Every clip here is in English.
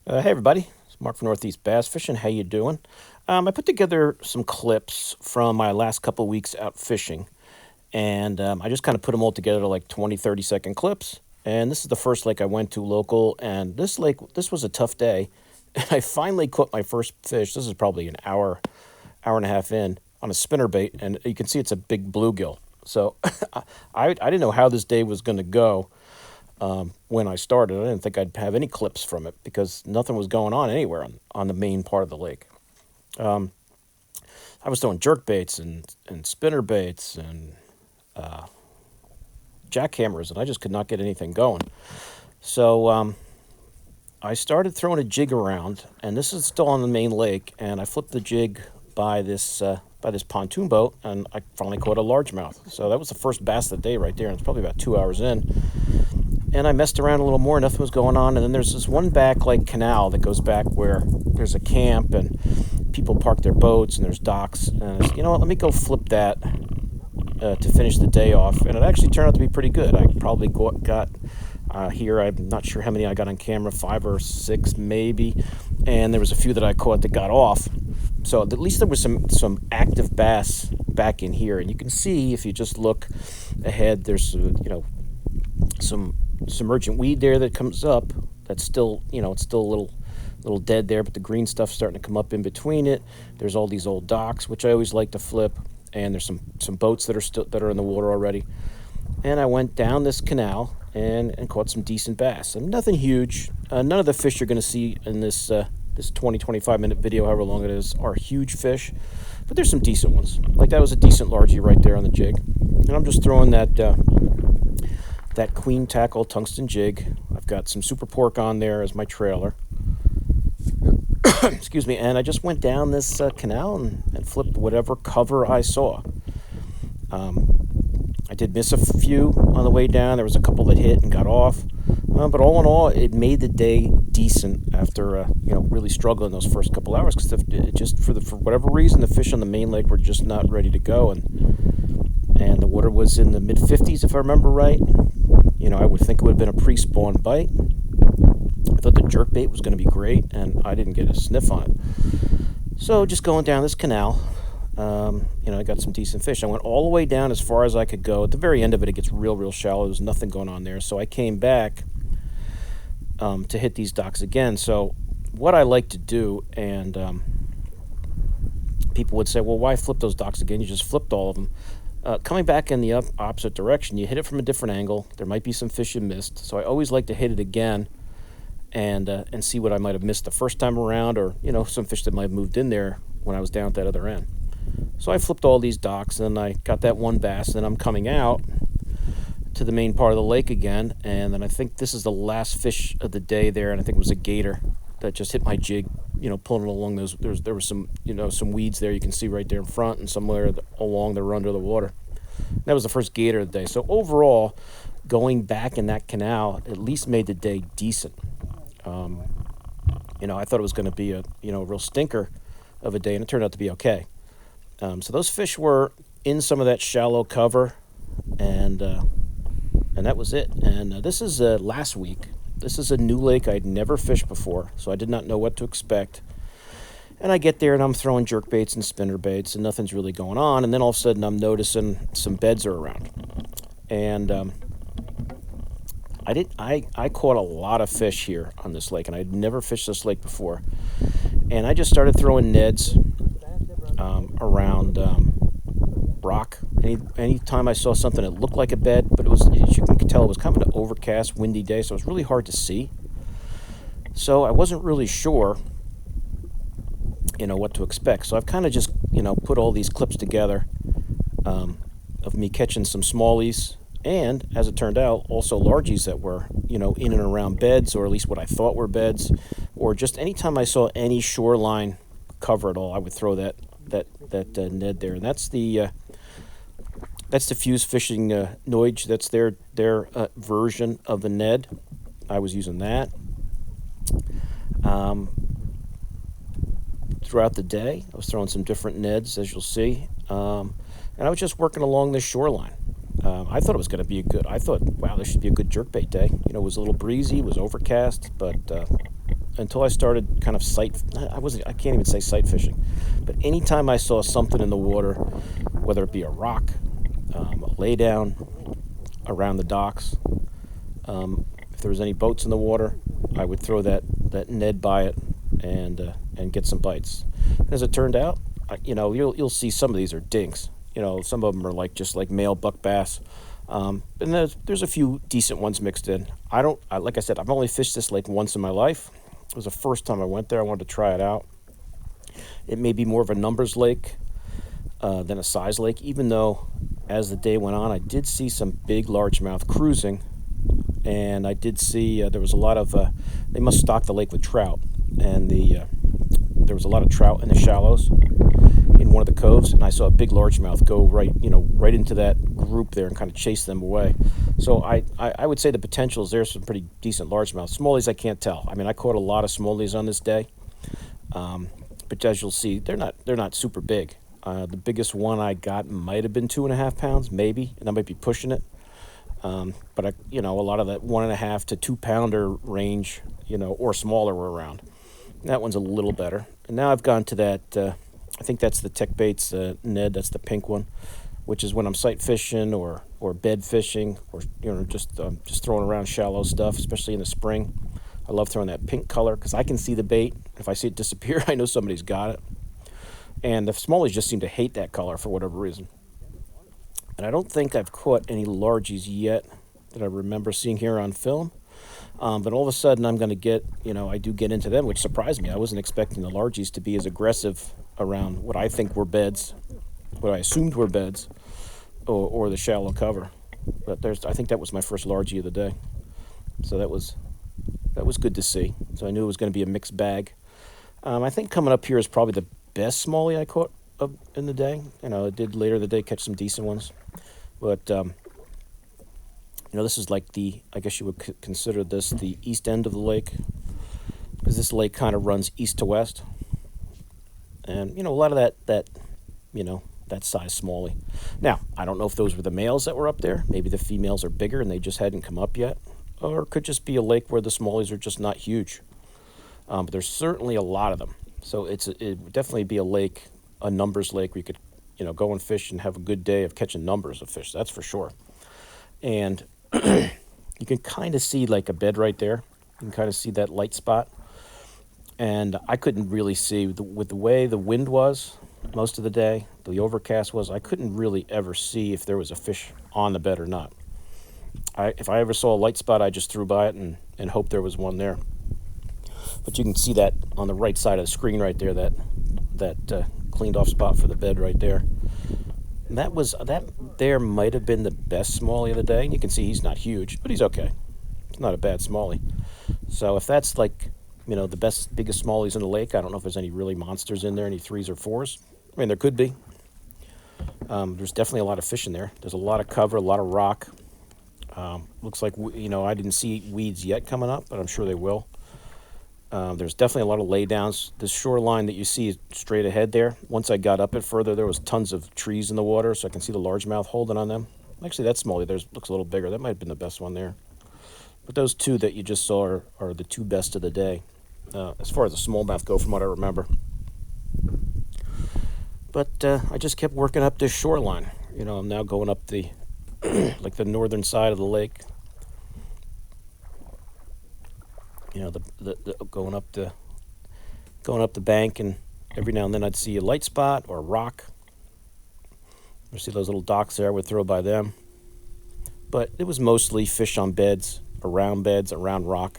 Hey everybody, it's Mark from Northeast Bass Fishing. How you doing? I put together some clips from my last couple weeks out fishing, and I just kind of put them all together to like 20, 30-second clips. And this is the first lake I went to local, and this was a tough day. And I finally caught my first fish. This is probably an hour and a half in on a spinnerbait, and you can see it's a big bluegill. So I didn't know how this day was going to go when I started. I didn't think I'd have any clips from it because nothing was going on anywhere on the main part of the lake. I was throwing jerk baits and spinner baits and jackhammers, and I just could not get anything going. So I started throwing a jig around, and this is still on the main lake, and I flipped the jig by this pontoon boat, and I finally caught a largemouth. So that was the first bass of the day right there, and it's probably about 2 hours in. And I messed around a little more, nothing was going on. And then there's this one back like canal that goes back where there's a camp and people park their boats and there's docks. And I said, you know what, let me go flip that to finish the day off. And it actually turned out to be pretty good. I probably got here, I'm not sure how many I got on camera, 5 or 6 maybe. And there was a few that I caught that got off. So at least there was some active bass back in here. And you can see if you just look ahead, there's, some emergent weed there that comes up that's still, it's still a little dead there, but the green stuff's starting to come up in between it. There's all these old docks, which I always like to flip, and there's some boats that are in the water already. And I went down this canal and caught some decent bass, and nothing huge. None of the fish you're going to see in this 25 minute video, however long it is, are huge fish, but there's some decent ones. Like that was a decent largie right there on the jig, and I'm just throwing that queen tackle tungsten jig. I've got some super pork on there as my trailer. Excuse me. And I just went down this canal and flipped whatever cover I saw. I did miss a few on the way down. There was a couple that hit and got off. But all in all, it made the day decent after really struggling those first couple hours because for whatever reason the fish on the main lake were just not ready to go, and the water was in the mid 50s if I remember right. I would think it would have been a pre-spawn bite. I thought the jerk bait was going to be great, and I didn't get a sniff on it. So just going down this canal, I got some decent fish. I went all the way down as far as I could go. At the very end of it, it gets real, real shallow. There's nothing going on there. So I came back to hit these docks again. So what I like to do, and people would say, well, why flip those docks again? You just flipped all of them. Coming back in the opposite direction, you hit it from a different angle. There might be some fish you missed. So I always like to hit it again and see what I might have missed the first time around, or, some fish that might have moved in there when I was down at that other end. So I flipped all these docks, and I got that one bass, and then I'm coming out to the main part of the lake again, and then I think this is the last fish of the day there, and I think it was a gator that just hit my jig, pulling along those. There was some, some weeds there you can see right there in front, and somewhere along they were under the water. That was the first gator of the day. So overall, going back in that canal at least made the day decent. I thought it was going to be a real stinker of a day, and it turned out to be okay. So those fish were in some of that shallow cover, and that was it. And this is last week. This is a new lake I'd never fished before, so I did not know what to expect. And I get there, and I'm throwing jerk baits and spinner baits, and nothing's really going on. And then all of a sudden, I'm noticing some beds are around. And I caught a lot of fish here on this lake, and I'd never fished this lake before. And I just started throwing neds around rock. Anytime I saw something that looked like a bed, but it was, as you can tell, it was kind of an overcast, windy day, so it was really hard to see. So I wasn't really sure, what to expect. So I've kind of just, put all these clips together of me catching some smallies, and as it turned out, also largies that were, in and around beds, or at least what I thought were beds, or just anytime I saw any shoreline cover at all, I would throw that Ned there, and that's the Fuse Fishing Noid. That's their version of the Ned. I was using that throughout the day. I was throwing some different Neds, as you'll see, and I was just working along this shoreline. I thought it was going to be wow, this should be a good jerkbait day. It was a little breezy, it was overcast, but until I started kind of I can't even say sight fishing, but anytime I saw something in the water, whether it be a rock, a lay down around the docks, if there was any boats in the water, I would throw that Ned by it and get some bites. As it turned out, you'll see some of these are dinks. Some of them are just like male buck bass, and there's a few decent ones mixed in. Like I said, I've only fished this lake once in my life. It was the first time I went there. I wanted to try it out. It may be more of a numbers lake than a size lake, even though as the day went on, I did see some big largemouth cruising, and I did see there was a lot of they must stock the lake with trout, and there was a lot of trout in the shallows in one of the coves, and I saw a big largemouth go right into that group there and kind of chase them away. So I would say the potential is there's some pretty decent largemouth. Smallies I can't tell. I mean, I caught a lot of smallies on this day, but as you'll see, they're not super big. The biggest one I got might have been 2.5 pounds, maybe, and I might be pushing it. But a lot of that 1.5 to 2 pounder range, or smaller were around. That one's a little better. And now I've gone to that. I think that's the Tech Baits Ned. That's the pink one, which is when I'm sight fishing or bed fishing or just throwing around shallow stuff, especially in the spring. I love throwing that pink color because I can see the bait. If I see it disappear, I know somebody's got it. And the smallies just seem to hate that color for whatever reason. And I don't think I've caught any largies yet that I remember seeing here on film. But all of a sudden I'm going to get, I do get into them, which surprised me. I wasn't expecting the largies to be as aggressive around what I think were beds, what I assumed were beds, or the shallow cover. But I think that was my first largie of the day. So that was good to see. So I knew it was going to be a mixed bag. I think coming up here is probably the best smallie I caught in the day. I did later in the day catch some decent ones. But, this is like I guess you would consider this the east end of the lake, because this lake kind of runs east to west. And, a lot of that size smallie. Now, I don't know if those were the males that were up there. Maybe the females are bigger and they just hadn't come up yet. Or it could just be a lake where the smallies are just not huge. But there's certainly a lot of them. So it would definitely be a numbers lake where you could, go and fish and have a good day of catching numbers of fish. That's for sure. And you can kind of see like a bed right there. You can kind of see that light spot. And I couldn't really see with the way the wind was most of the day, the overcast was, I couldn't really ever see if there was a fish on the bed or not. If I ever saw a light spot, I just threw by it and hoped there was one there. But you can see that on the right side of the screen right there, that cleaned off spot for the bed right there. And that there might have been the best smallie of the day. And you can see he's not huge, but he's okay. It's not a bad smallie. So if that's like, the biggest smallies in the lake, I don't know if there's any really monsters in there, any 3s or 4s. I mean, there could be. There's definitely a lot of fish in there. There's a lot of cover, a lot of rock. Looks like, I didn't see weeds yet coming up, but I'm sure they will. There's definitely a lot of laydowns. The shoreline that you see straight ahead there, once I got up it further, there was tons of trees in the water, so I can see the largemouth holding on them. Actually, that smallie there looks a little bigger. That might have been the best one there. But those two that you just saw are the two best of the day, as far as the smallmouth go, from what I remember. But I just kept working up this shoreline. I'm now going up the like the northern side of the lake. Going up the bank, and every now and then I'd see a light spot or a rock. Or see those little docks there, I would throw by them. But it was mostly fish on beds, around rock.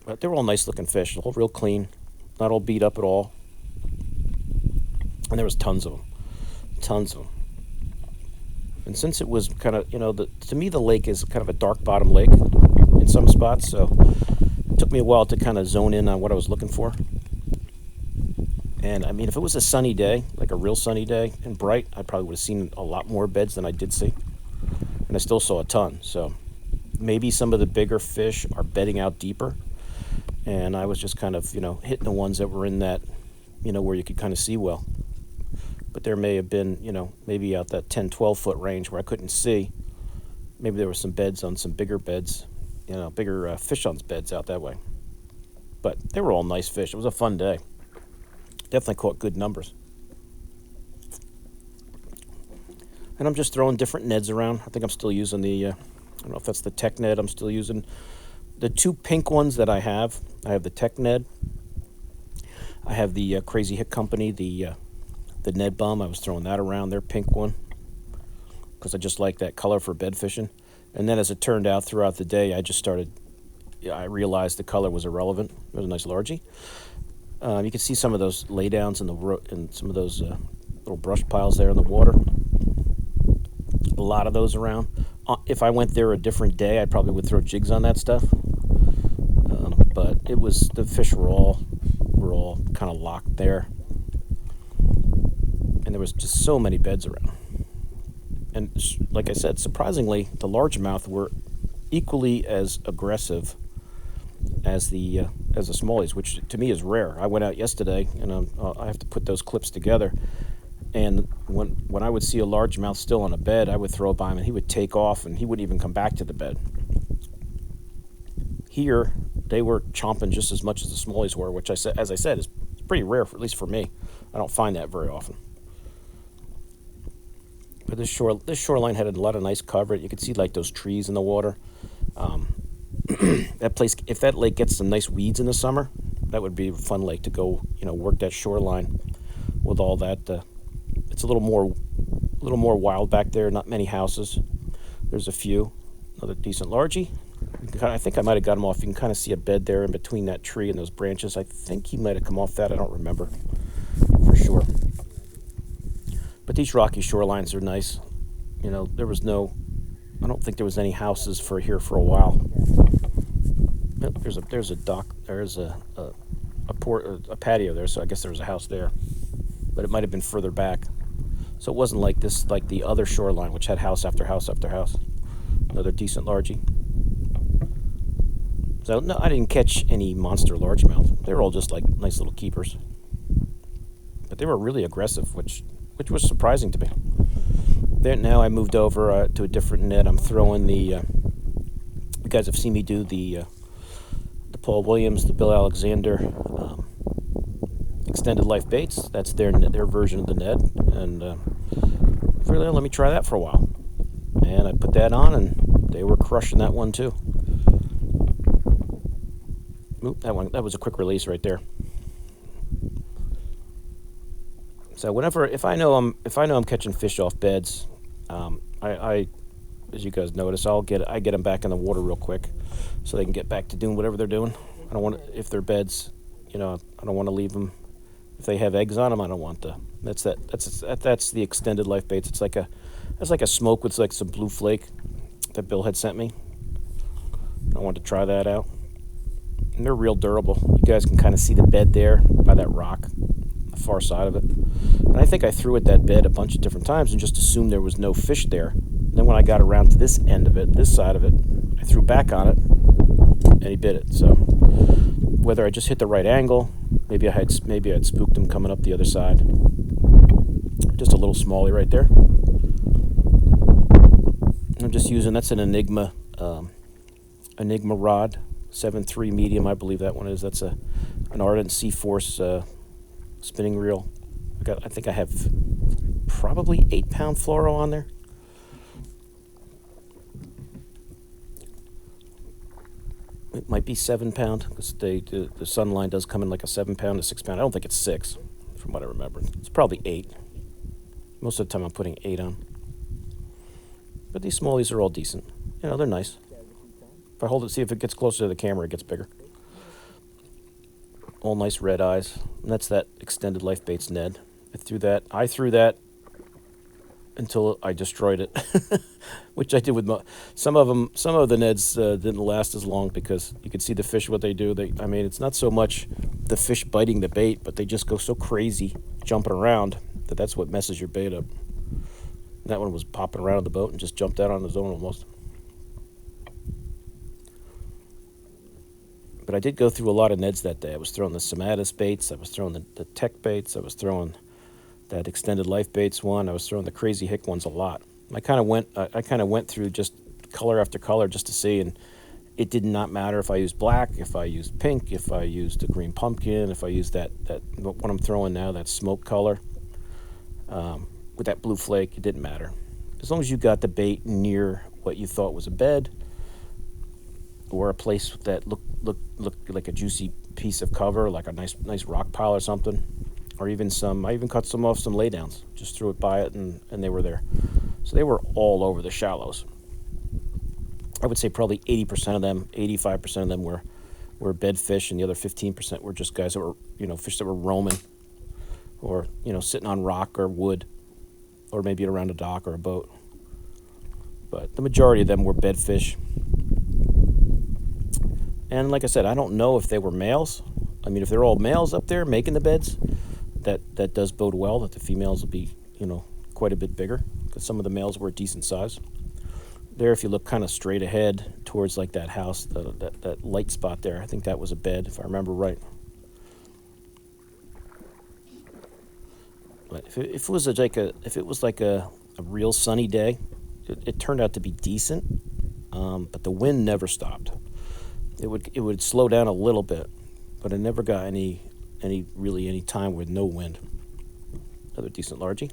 But they were all nice looking fish, all real clean, not all beat up at all. And there was tons of them. And since it was kind of, to me the lake is kind of a dark bottom lake in some spots, so it took me a while to kind of zone in on what I was looking for. And I mean, if it was a sunny day, like a real sunny day and bright, I probably would have seen a lot more beds than I did see. And I still saw a ton. So maybe some of the bigger fish are bedding out deeper. And I was just kind of, hitting the ones that were in that, where you could kind of see well. But there may have been, maybe out that 10, 12 foot range where I couldn't see. Maybe there were some beds on some bigger beds bigger fish on beds out that way. But they were all nice fish. It was a fun day. Definitely caught good numbers. And I'm just throwing different Neds around. I think I'm still using I don't know if that's the Tech Ned. I'm still using the two pink ones that I have. I have the Tech Ned. I have the Crazy Hit Company, the Ned Bum. I was throwing that around, their pink one, because I just like that color for bed fishing. And then as it turned out throughout the day, I realized the color was irrelevant. It was a nice largie. You can see some of those laydowns in some of those little brush piles there in the water. A lot of those around. If I went there a different day, I probably would throw jigs on that stuff. But the fish were all kind of locked there, and there was just so many beds around. And like I said, surprisingly, the largemouth were equally as aggressive as the smallies, which to me is rare. I went out yesterday, and I have to put those clips together. And when I would see a largemouth still on a bed, I would throw it by him, and he would take off, and he wouldn't even come back to the bed. Here, they were chomping just as much as the smallies were, which as I said, is pretty rare, at least for me. I don't find that very often. But this shoreline had a lot of nice cover. You could see like those trees in the water. That place, if that lake gets some nice weeds in the summer, that would be a fun lake to go, work that shoreline with all that. It's a little more wild back there. Not many houses. There's a few. Another decent largie. I think I might have got him off. You can kind of see a bed there in between that tree and those branches. I think he might have come off that. I don't remember for sure. But these rocky shorelines are nice. I don't think there was any houses here for a while. There's a dock. There's a patio there, so I guess there was a house there. But it might have been further back. So it wasn't like the other shoreline, which had house after house after house. Another decent largie. So no, I didn't catch any monster largemouth. They were all just like nice little keepers. But they were really aggressive, which was surprising to me. There now I moved over to a different net. I'm throwing you guys have seen me do the Paul Williams, the Bill Alexander extended life baits. That's their version of the net, and really let me try that for a while. And I put that on, and they were crushing that one too. Oop, that was a quick release right there. So if I know I'm catching fish off beds, I as you guys notice, I get them back in the water real quick, so they can get back to doing whatever they're doing. I don't want if they're beds, I don't want to leave them. If they have eggs on them, I don't want to. That's the extended life baits. It's like a smoke with like some blue flake that Bill had sent me. I wanted to try that out. And they're real durable. You guys can kind of see the bed there by that rock, the far side of it. And I think I threw at that bed a bunch of different times and just assumed there was no fish there. Then when I got around to this end of it, this side of it, I threw back on it, and he bit it. So whether I just hit the right angle, maybe I had spooked him coming up the other side. Just a little smallie right there. I'm just using, that's an Enigma rod. 7.3 medium, I believe that one is. That's an Ardent Sea-Force spinning reel. I think I have probably 8-pound fluoro on there. It might be 7-pound because the Sunline does come in like a 7-pound to 6-pound. I don't think it's 6, from what I remember. It's probably 8. Most of the time I'm putting 8 on. But these smallies are all decent. They're nice. If I hold it, see if it gets closer to the camera, it gets bigger. All nice red eyes. And that's that extended life baits Ned. I threw that until I destroyed it, which I did with some of them. Some of the Neds didn't last as long because you could see the fish, what they do. It's not so much the fish biting the bait, but they just go so crazy jumping around that's what messes your bait up. That one was popping around in the boat and just jumped out on his own almost. But I did go through a lot of Neds that day. I was throwing the Somatis baits. I was throwing the Tech baits. I was throwing that extended life baits one. I was throwing the Crazy Hick ones a lot. I kind of went through just color after color just to see, It did not matter if I used black, if I used pink, if I used a green pumpkin, if I used that what I'm throwing now, that smoke color, with that blue flake. It didn't matter. As long as you got the bait near what you thought was a bed, or a place that looked like a juicy piece of cover, like a nice rock pile or something, or even I even cut some off some laydowns. Just threw it by it, and they were there. So they were all over the shallows. I would say probably 80% of them, 85% of them were bed fish, and the other 15% were just guys that were, fish that were roaming, or, sitting on rock or wood, or maybe around a dock or a boat. But the majority of them were bed fish. And like I said, I don't know if they were males. I mean, if they're all males up there making the beds, that does bode well that the females will be, quite a bit bigger, because some of the males were a decent size. There, if you look kind of straight ahead towards like that house, that light spot there, I think that was a bed, if I remember right. But if it was like a real sunny day, it turned out to be decent, but the wind never stopped. It would slow down a little bit, but I never got any time with no wind. Another decent largie.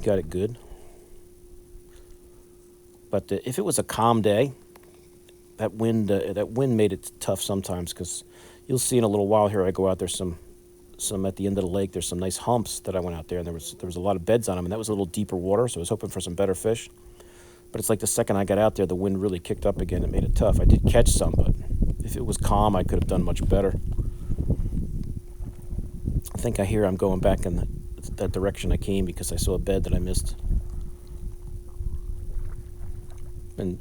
Got it good. But if it was a calm day, that wind made it tough sometimes, because you'll see in a little while here. I go out there some at the end of the lake. There's some nice humps that I went out there, and there was a lot of beds on them, and that was a little deeper water, so I was hoping for some better fish. But it's like the second I got out there, the wind really kicked up again. It made it tough. I did catch some, but if it was calm, I could have done much better. I think I'm going back in that direction I came, because I saw a bed that I missed. And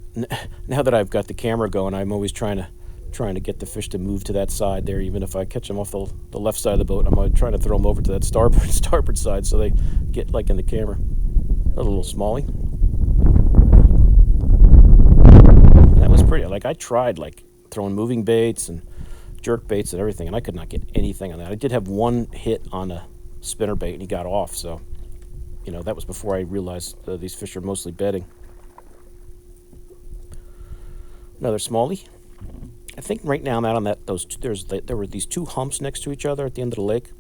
now that I've got the camera going, I'm always trying to get the fish to move to that side there. Even if I catch them off the left side of the boat, I'm trying to throw them over to that starboard side, so they get like in the camera. A little smallie. That was pretty. Like, I tried like throwing moving baits and jerk baits and everything, and I could not get anything on that. I did have one hit on a spinner bait, and he got off. So, that was before I realized these fish are mostly bedding. Another smallie. I think right now I'm out on that. There were these two humps next to each other at the end of the lake,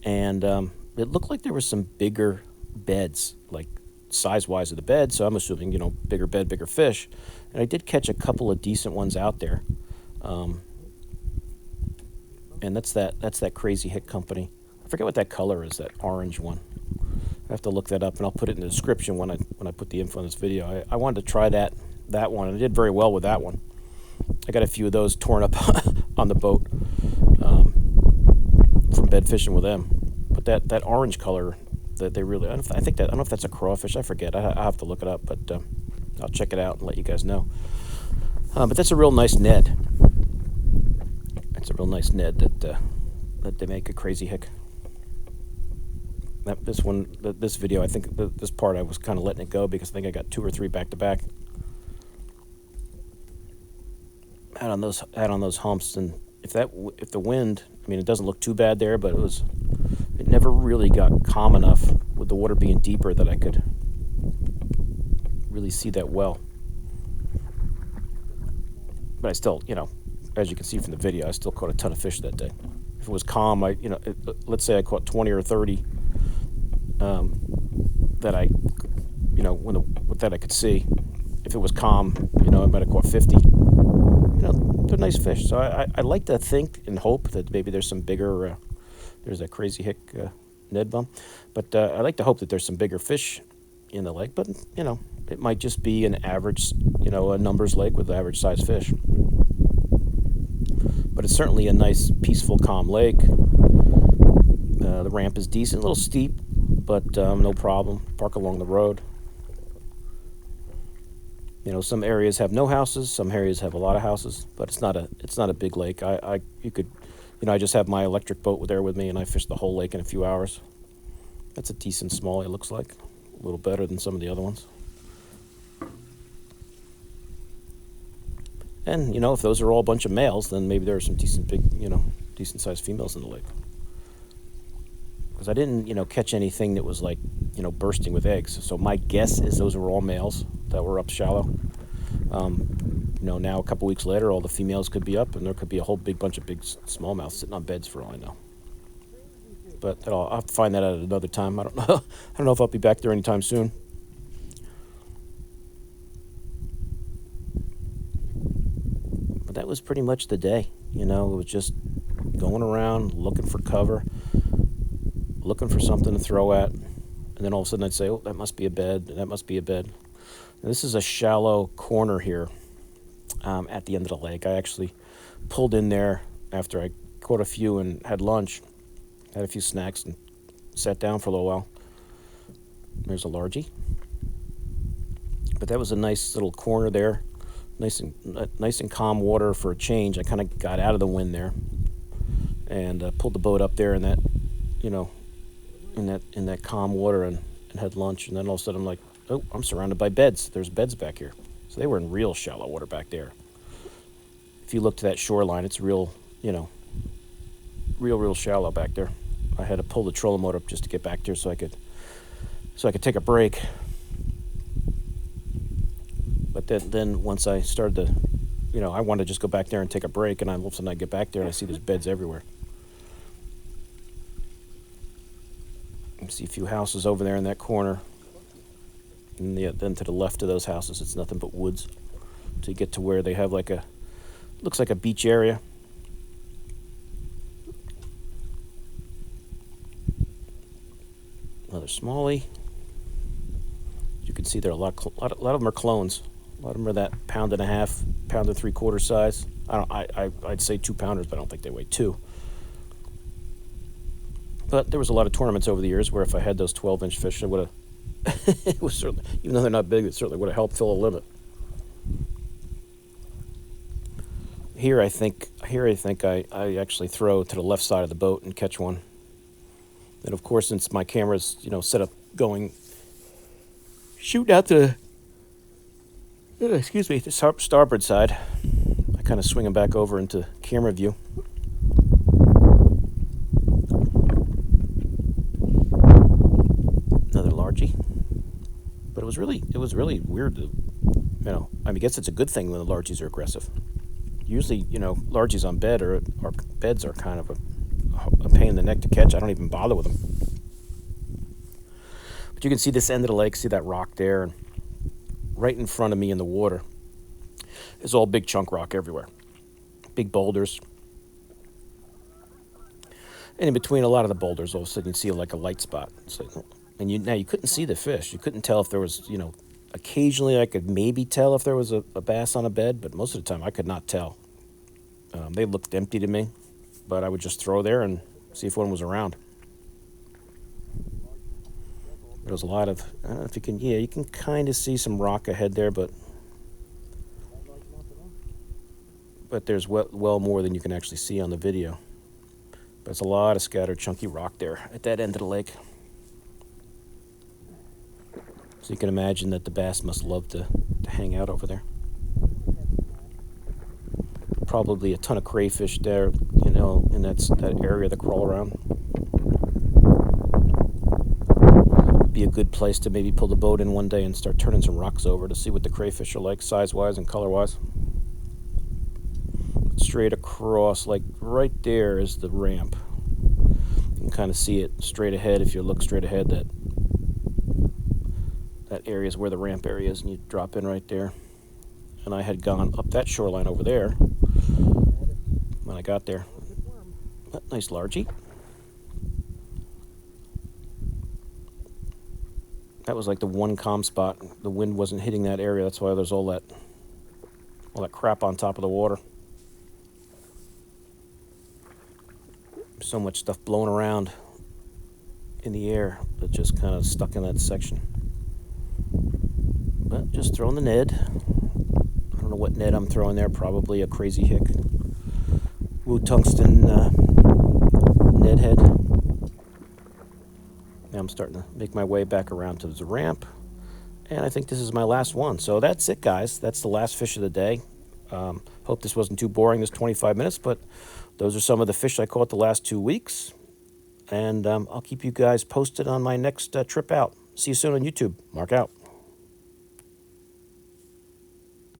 and it looked like there were some bigger beds, like size-wise of the bed. So I'm assuming bigger bed, bigger fish. And I did catch a couple of decent ones out there, and that's that Crazy Hick Company. I forget what that color is. That orange one. I have to look that up, and I'll put it in the description when I put the info on this video. I wanted to try that one, and I did very well with that one. I got a few of those torn up on the boat from bed fishing with them. But that orange color that they really, I don't know if that's a crawfish. I forget. I have to look it up, but I'll check it out and let you guys know. But that's a real nice Ned. That's a real nice Ned that they make a Crazy Hick. This video, I think this part I was kind of letting it go, because I think I got 2 or 3 back to back. Out on those humps, and if the wind, I mean, it doesn't look too bad there, but it never really got calm enough with the water being deeper that I could really see that well. But I still, as you can see from the video, I still caught a ton of fish that day. If it was calm, let's say I caught 20 or 30 that I, that I could see. If it was calm, I might have caught 50. They're nice fish. So I like to think and hope that maybe there's some bigger, there's a Crazy Hick Ned bum. But I like to hope that there's some bigger fish in the lake. But, it might just be an average, a numbers lake with average size fish. But it's certainly a nice, peaceful, calm lake. The ramp is decent, a little steep, but no problem. Park along the road. Some areas have no houses, some areas have a lot of houses, but it's not a big lake. I just have my electric boat there with me, and I fish the whole lake in a few hours. That's a decent smallie, it looks like. A little better than some of the other ones. And, if those are all a bunch of males, then maybe there are some decent sized females in the lake. Because I didn't, catch anything that was like, bursting with eggs. So my guess is those were all males that were up shallow. Now a couple weeks later, all the females could be up, and there could be a whole big bunch of big smallmouth sitting on beds for all I know. But I'll have to find that out at another time. I don't know. I don't know if I'll be back there anytime soon. But that was pretty much the day. It was just going around looking for cover, looking for something to throw at, and then all of a sudden I'd say, "Oh, that must be a bed. That must be a bed." And this is a shallow corner here at the end of the lake. I actually pulled in there after I caught a few and had lunch, had a few snacks, and sat down for a little while. There's a largie. But that was a nice little corner there, nice and calm water for a change. I kind of got out of the wind there, and pulled the boat up there in that, in that calm water, and had lunch. And then all of a sudden I'm like, oh, I'm surrounded by beds. There's beds back here. So they were in real shallow water back there. If you look to that shoreline, it's real shallow back there. I had to pull the trolling motor up just to get back there so I could take a break. But then once I started to, I wanted to just go back there and take a break, and all of a sudden I get back there and I see there's beds everywhere. I see a few houses over there in that corner. And then to the left of those houses, it's nothing but woods. So you get to where they have looks like a beach area. Another smallie. You can see there a lot of them are clones. A lot of them are that 1.5 pound, 1 3/4 pound size. I'd say 2 pounders, but I don't think they weigh 2. But there was a lot of tournaments over the years where if I had those 12-inch fish, I would have. It was certainly, even though they're not big, it certainly would have helped fill a limit. Here I think I actually throw to the left side of the boat and catch one. And of course, since my camera's set up going shooting out to the starboard side, I kind of swing them back over into camera view. Another largie. But it was really weird I guess it's a good thing when the largies are aggressive. Usually, largies on beds are kind of a pain in the neck to catch. I don't even bother with them. But you can see this end of the lake, see that rock there, and right in front of me in the water is all big chunk rock everywhere. Big boulders. And in between a lot of the boulders, all of a sudden you see like a light spot. And you couldn't see the fish. You couldn't tell if there was, occasionally I could maybe tell if there was a bass on a bed, but most of the time I could not tell. They looked empty to me, but I would just throw there and see if one was around. There was a lot of, I don't know if you can, you can kind of see some rock ahead there, but there's well more than you can actually see on the video. But it's a lot of scattered chunky rock there at that end of the lake. So you can imagine that the bass must love to hang out over there. Probably a ton of crayfish there, in that area that crawl around. Be a good place to maybe pull the boat in one day and start turning some rocks over to see what the crayfish are like size-wise and color-wise. Straight across, like right there is the ramp. You can kind of see it straight ahead. If you look straight ahead, that area is where the ramp area is, and you drop in right there. And I had gone up that shoreline over there when I got there. Nice largie. That was like the one calm spot. The wind wasn't hitting that area. That's why there's all that crap on top of the water. So much stuff blowing around in the air that just kind of stuck in that section. But just throwing the Ned. I don't know what Ned I'm throwing there. Probably a Crazy Hick Woo Tungsten Ned head. Now I'm starting to make my way back around to the ramp. And I think this is my last one. So that's it, guys. That's the last fish of the day. Hope this wasn't too boring, this 25 minutes, but those are some of the fish I caught the last 2 weeks. And I'll keep you guys posted on my next trip out. See you soon on YouTube. Mark out.